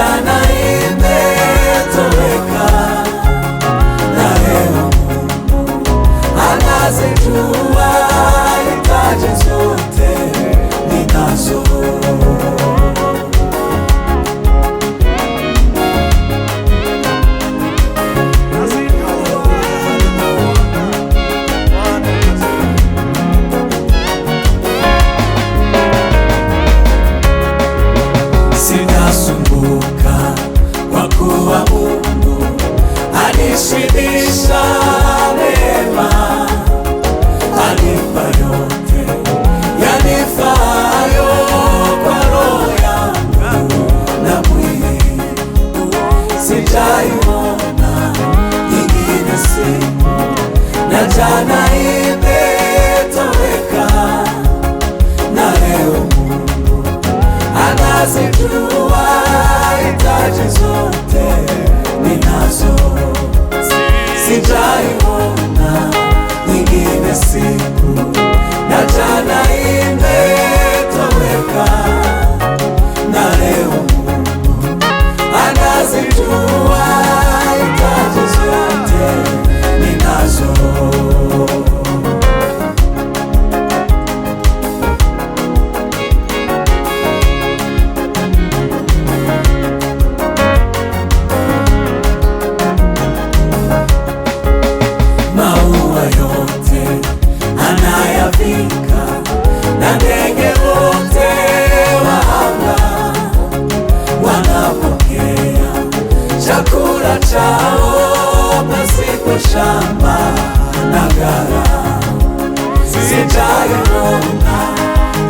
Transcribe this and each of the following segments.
jana imetoweka, na leo Mungu anazijua hitaji zote ninazo. Sitasumbuka kwa kuwa Mungu alishibisha mema, alipa yote yanifaayo kwa roho yangu na mwili. Sijaiona ingine siku, na jana imetoweka, na leo Mungu anazijua hitaji zote ninazo. Sijaiona nyingine siku, na jana imetoweka, na leo Mungu anazijua hitaji zote ninazo. Maua yote anayavika, na ndege wote wa anga wanapokea chakula chao pasipo shamba na ghala. Sijaiona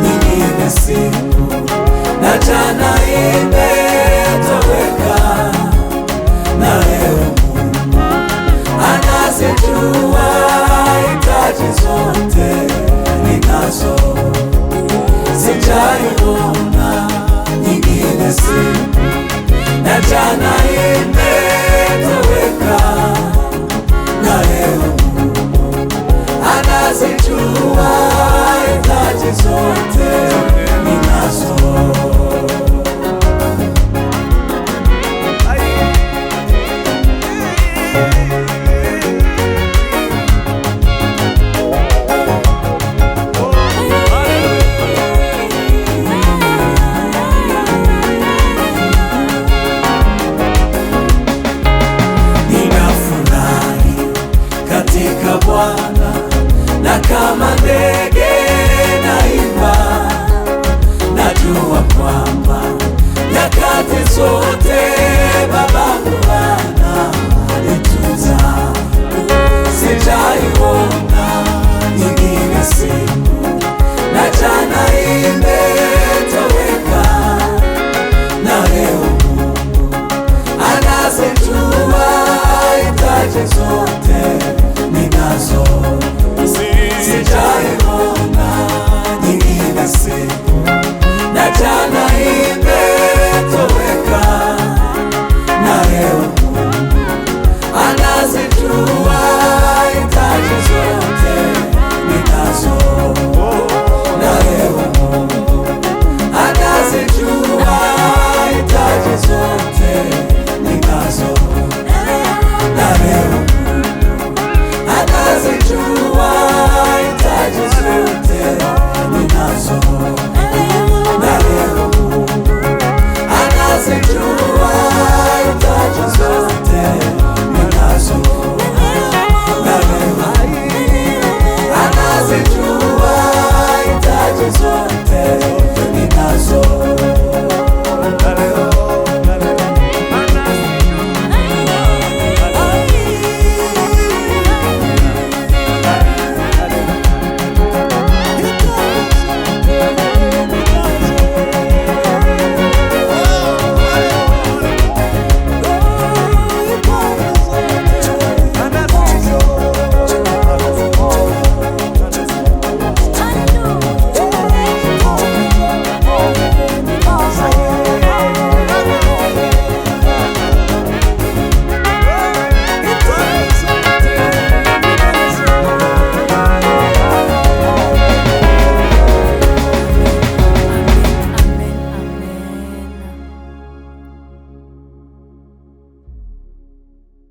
nyingine siku, na jana imetoweka, na leo Mungu anazijua hitaji zote ninazo. Sijaiona nyingine siku, na jana imetoweka, na leo Mungu anazijua hitaji zote ninazo.